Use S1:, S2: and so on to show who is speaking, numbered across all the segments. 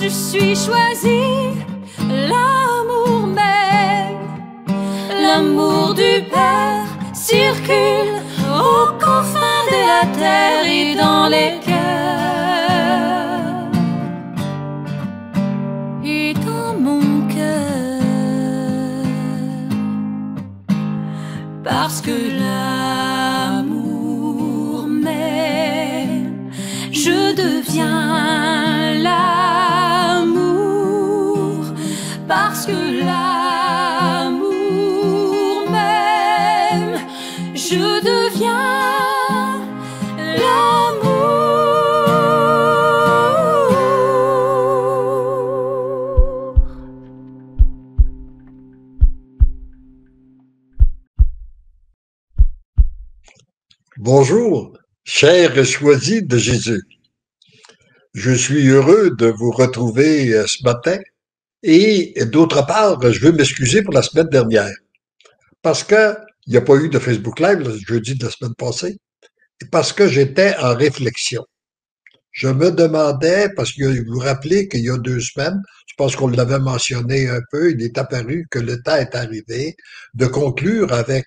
S1: je suis choisie, l'amour même, l'amour du Père circule aux confins de la terre et dans les cœurs et dans mon cœur, parce que l'amour m'aime, je deviens l'amour, parce que l'amour m'aime, je deviens l'amour.
S2: Bonjour, chers choisis de Jésus. Je suis heureux de vous retrouver ce matin et d'autre part, je veux m'excuser pour la semaine dernière parce que il n'y a pas eu de Facebook Live le jeudi de la semaine passée et parce que j'étais en réflexion. Je me demandais, parce que vous vous rappelez qu'il y a 2 semaines, je pense qu'on l'avait mentionné un peu, il est apparu que le temps est arrivé de conclure avec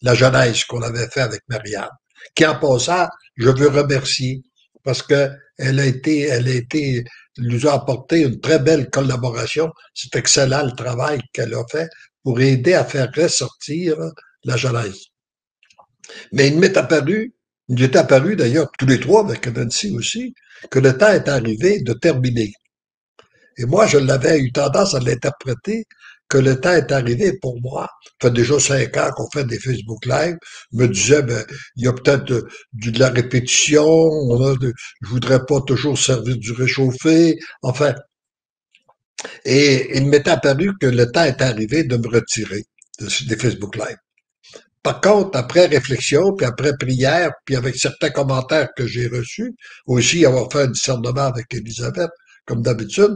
S2: la Genèse qu'on avait fait avec Marianne, qui en passant, je veux remercier parce que elle a été, nous a apporté une très belle collaboration. C'est excellent le travail qu'elle a fait pour aider à faire ressortir la Genèse. Mais il m'est apparu d'ailleurs tous les trois avec Nancy aussi, que le temps est arrivé de terminer. Et moi, je l'avais eu tendance à l'interpréter que le temps est arrivé pour moi. Ça fait déjà 5 ans qu'on fait des Facebook Live. Je me disais, ben, il y a peut-être de la répétition. Je voudrais pas toujours servir du réchauffé. Enfin, et il m'est apparu que le temps est arrivé de me retirer des Facebook Live. Par contre, après réflexion, puis après prière, puis avec certains commentaires que j'ai reçus, aussi avoir fait un discernement avec Élisabeth, comme d'habitude,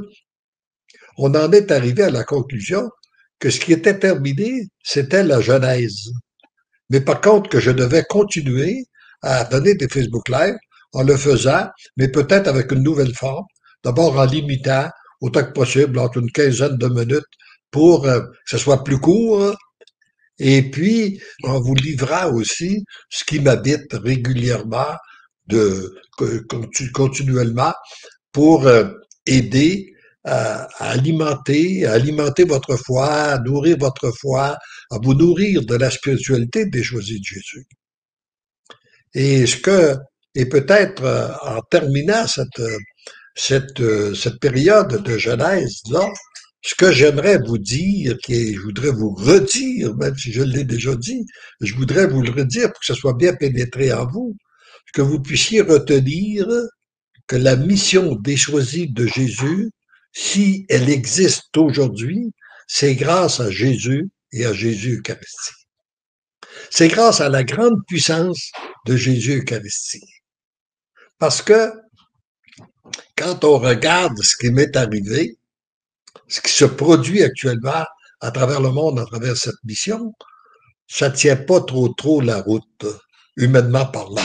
S2: on en est arrivé à la conclusion que ce qui était terminé, c'était la Genèse. Mais par contre, que je devais continuer à donner des Facebook Live en le faisant, mais peut-être avec une nouvelle forme. D'abord en limitant autant que possible entre une quinzaine de minutes pour que ce soit plus court, et puis en vous livrant aussi ce qui m'habite régulièrement, continuellement, pour aider à alimenter votre foi, à nourrir votre foi, à vous nourrir de la spiritualité des choisis de Jésus. Et et peut-être en terminant cette période de Genèse là, ce que j'aimerais vous dire, je voudrais vous redire, même si je l'ai déjà dit, je voudrais vous le redire pour que ce soit bien pénétré en vous, que vous puissiez retenir que la mission des choisis de Jésus, si elle existe aujourd'hui, c'est grâce à Jésus et à Jésus Eucharistie. C'est grâce à la grande puissance de Jésus Eucharistie. Parce que quand on regarde ce qui m'est arrivé, ce qui se produit actuellement à travers le monde, à travers cette mission, ça tient pas trop la route, humainement parlant.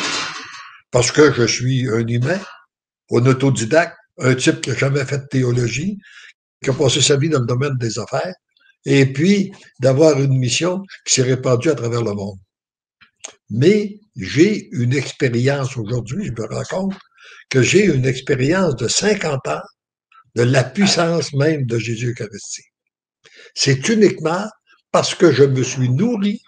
S2: Parce que je suis un humain, un autodidacte, un type qui n'a jamais fait de théologie, qui a passé sa vie dans le domaine des affaires, et puis d'avoir une mission qui s'est répandue à travers le monde. Mais j'ai une expérience aujourd'hui, je me rends compte que j'ai une expérience de 50 ans de la puissance même de Jésus Eucharistie. C'est uniquement parce que je me suis nourri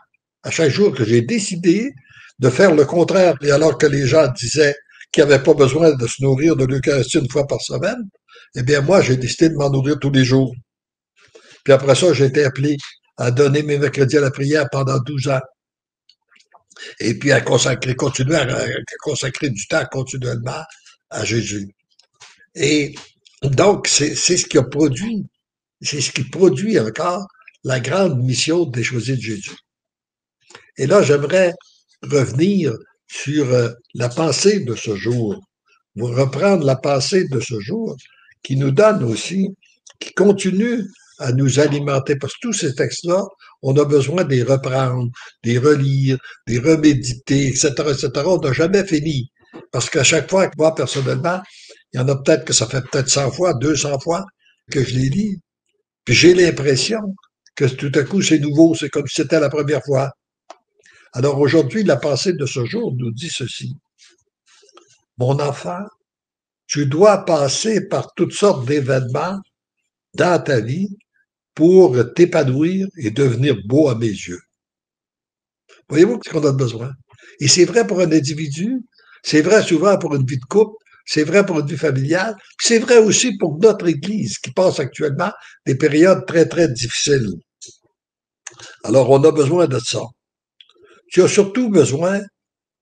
S2: à chaque jour que j'ai décidé de faire le contraire. Et alors que les gens disaient qu'il n'y avait pas besoin de se nourrir de l'Eucharistie une fois par semaine, eh bien moi, j'ai décidé de m'en nourrir tous les jours. Puis après ça, j'ai été appelé à donner mes mercredis à la prière pendant 12 ans. Et puis continuer à consacrer du temps continuellement à Jésus. Et donc, c'est ce qui a produit, c'est ce qui produit encore la grande mission des choisis de Jésus. Et là, j'aimerais revenir sur la pensée de ce jour, vous reprendre la pensée de ce jour qui nous donne aussi, qui continue à nous alimenter, parce que tous ces textes-là, on a besoin de les reprendre, de les relire, de les reméditer, etc., etc. On n'a jamais fini. Parce qu'à chaque fois que moi, personnellement, Il y en a peut-être que ça fait peut-être 100 fois, 200 fois que je les lis. Puis j'ai l'impression que tout à coup, c'est nouveau, c'est comme si c'était la première fois. Alors aujourd'hui, la pensée de ce jour nous dit ceci. Mon enfant, tu dois passer par toutes sortes d'événements dans ta vie pour t'épanouir et devenir beau à mes yeux. Voyez-vous ce qu'on a besoin? Et c'est vrai pour un individu, c'est vrai souvent pour une vie de couple, c'est vrai pour une vie familiale, puis c'est vrai aussi pour notre Église qui passe actuellement des périodes très, très difficiles. Alors, on a besoin de ça. Tu as surtout besoin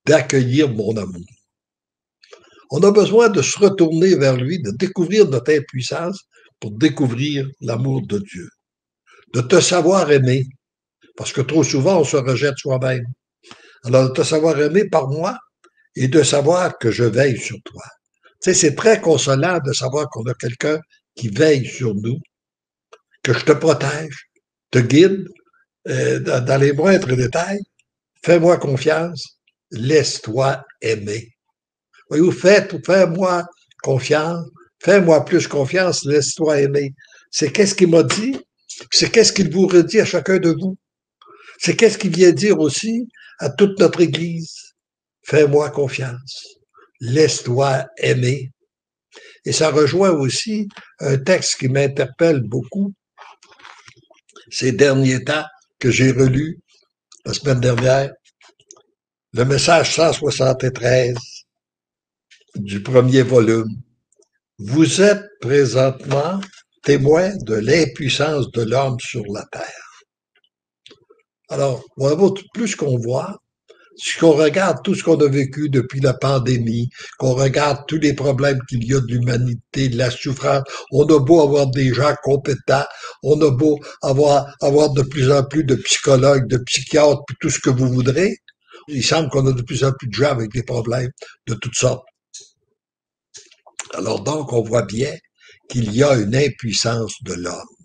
S2: d'accueillir mon amour. On a besoin de se retourner vers lui, de découvrir notre impuissance pour découvrir l'amour de Dieu. De te savoir aimer, parce que trop souvent, on se rejette soi-même. Alors, de te savoir aimer par moi et de savoir que je veille sur toi. Tu sais, c'est très consolant de savoir qu'on a quelqu'un qui veille sur nous, que je te protège, te guide dans les moindres détails. Fais-moi confiance, laisse-toi aimer. Voyez-vous, fais-moi confiance, fais-moi plus confiance, laisse-toi aimer. C'est qu'est-ce qu'il m'a dit, c'est qu'est-ce qu'il vous redit à chacun de vous. C'est qu'est-ce qu'il vient dire aussi à toute notre Église. Fais-moi confiance, laisse-toi aimer. Et ça rejoint aussi un texte qui m'interpelle beaucoup ces derniers temps que j'ai relu la semaine dernière, le message 173 du premier volume. Vous êtes présentement témoin de l'impuissance de l'homme sur la terre. Alors, plus qu'on voit, si on regarde tout ce qu'on a vécu depuis la pandémie, qu'on regarde tous les problèmes qu'il y a de l'humanité, de la souffrance, on a beau avoir des gens compétents, on a beau avoir de plus en plus de psychologues, de psychiatres, puis tout ce que vous voudrez, il semble qu'on a de plus en plus de gens avec des problèmes de toutes sortes. Alors donc, on voit bien qu'il y a une impuissance de l'homme.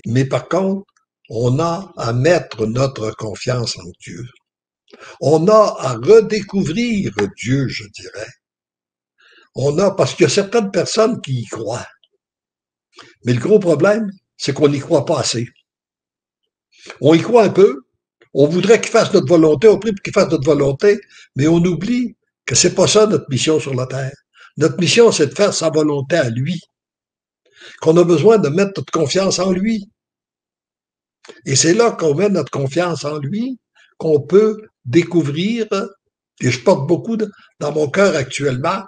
S2: Mais par contre, on a à mettre notre confiance en Dieu. On a à redécouvrir Dieu, je dirais. Parce qu'il y a certaines personnes qui y croient. Mais le gros problème, c'est qu'on n'y croit pas assez. On y croit un peu. On voudrait qu'il fasse notre volonté, on prie pour qu'il fasse notre volonté, mais on oublie que c'est pas ça notre mission sur la terre. Notre mission, c'est de faire sa volonté à lui. Qu'on a besoin de mettre notre confiance en lui. Et c'est là qu'on met notre confiance en lui, qu'on peut découvrir, et je porte beaucoup dans mon cœur actuellement,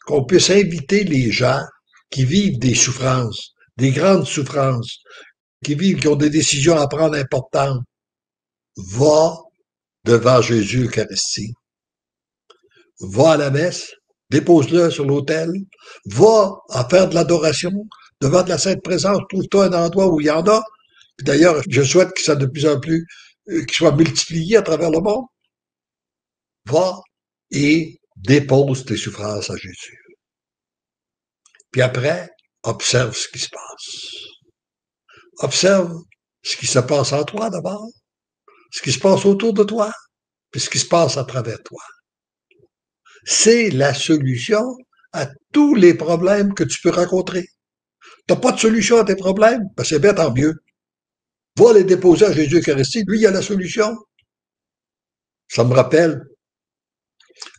S2: qu'on puisse inviter les gens qui vivent des souffrances, des grandes souffrances, qui ont des décisions à prendre importantes. Va devant Jésus Eucharistie. Va à la messe, dépose-le sur l'autel, va à faire de l'adoration devant de la Sainte Présence, trouve-toi un endroit où il y en a. Puis d'ailleurs, je souhaite que ça de plus en plus, qu'il soit multiplié à travers le monde. Va et dépose tes souffrances à Jésus. Puis après, observe ce qui se passe. Observe ce qui se passe en toi d'abord, ce qui se passe autour de toi, puis ce qui se passe à travers toi. C'est la solution à tous les problèmes que tu peux rencontrer. T'as pas de solution à tes problèmes? Ben c'est bien, tant mieux. Va les déposer à Jésus Eucharistie, lui, il a la solution. Ça me rappelle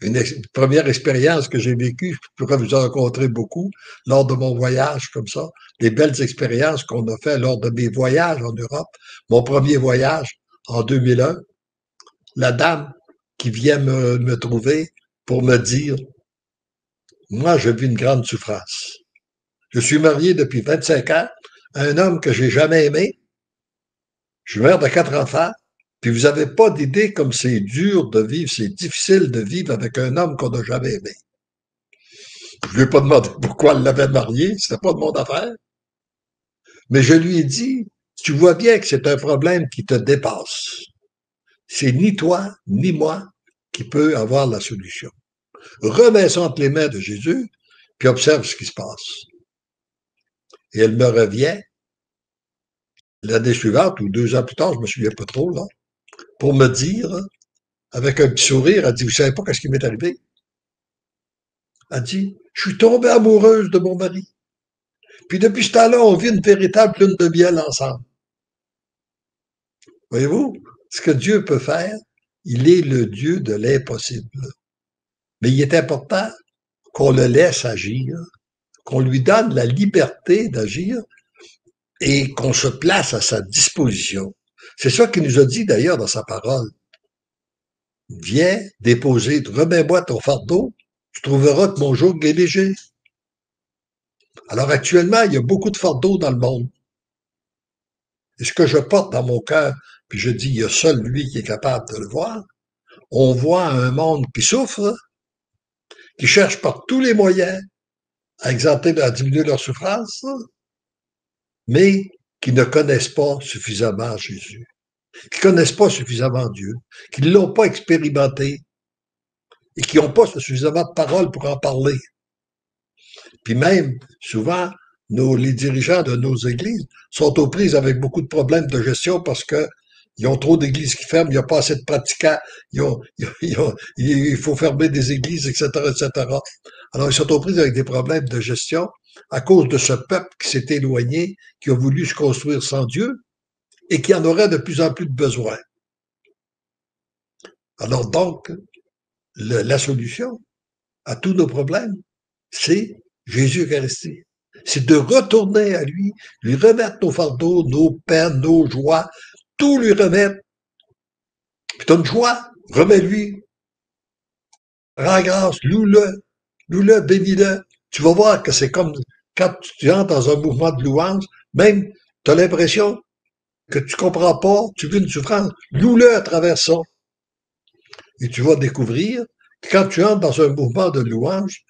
S2: une première expérience que j'ai vécue, je pourrais vous en rencontrer beaucoup, lors de mon voyage comme ça, des belles expériences qu'on a fait lors de mes voyages en Europe. Mon premier voyage en 2001, la dame qui vient me trouver pour me dire, moi, je vis une grande souffrance. Je suis marié depuis 25 ans à un homme que j'ai jamais aimé. Je suis mère de 4 enfants. Puis vous n'avez pas d'idée comme c'est dur de vivre, c'est difficile de vivre avec un homme qu'on n'a jamais aimé. Je lui ai pas demandé pourquoi elle l'avait marié, c'était pas de mon affaire. Mais je lui ai dit, tu vois bien que c'est un problème qui te dépasse. C'est ni toi, ni moi qui peut avoir la solution. Remets ça entre les mains de Jésus, puis observe ce qui se passe. Et elle me revient l'année suivante, ou 2 ans plus tard, je me souviens pas trop, là, pour me dire, avec un petit sourire, elle dit, vous savez pas qu'est-ce qui m'est arrivé? Elle dit, je suis tombée amoureuse de mon mari. Puis depuis ce temps-là, on vit une véritable lune de miel ensemble. Voyez-vous, ce que Dieu peut faire, il est le Dieu de l'impossible. Mais il est important qu'on le laisse agir, qu'on lui donne la liberté d'agir et qu'on se place à sa disposition. C'est ça qu'il nous a dit d'ailleurs dans sa parole. Viens déposer, remets-moi ton fardeau, tu trouveras que mon joug est léger. Alors actuellement, il y a beaucoup de fardeaux dans le monde. Et ce que je porte dans mon cœur, puis je dis, il y a seul lui qui est capable de le voir, on voit un monde qui souffre, qui cherche par tous les moyens à à diminuer leur souffrance, mais qui ne connaissent pas suffisamment Jésus, qui ne connaissent pas suffisamment Dieu, qui ne l'ont pas expérimenté et qui n'ont pas suffisamment de paroles pour en parler. Puis même, souvent, les dirigeants de nos églises sont aux prises avec beaucoup de problèmes de gestion parce que ils ont trop d'églises qui ferment, il n'y a pas assez de pratiquants, il faut fermer des églises, etc., etc. Alors, ils sont aux prises avec des problèmes de gestion à cause de ce peuple qui s'est éloigné, qui a voulu se construire sans Dieu et qui en aurait de plus en plus de besoin. Alors donc, la solution à tous nos problèmes, c'est Jésus Eucharistie. C'est de retourner à lui remettre nos fardeaux, nos peines, nos joies, tout lui remettre. Puis t'as une joie, remets-lui, rends grâce, loue-le, bénis-le. Tu vas voir que c'est comme quand tu entres dans un mouvement de louange, même tu as l'impression que tu comprends pas, tu vis une souffrance, loue-le à travers ça. Et tu vas découvrir que quand tu entres dans un mouvement de louange,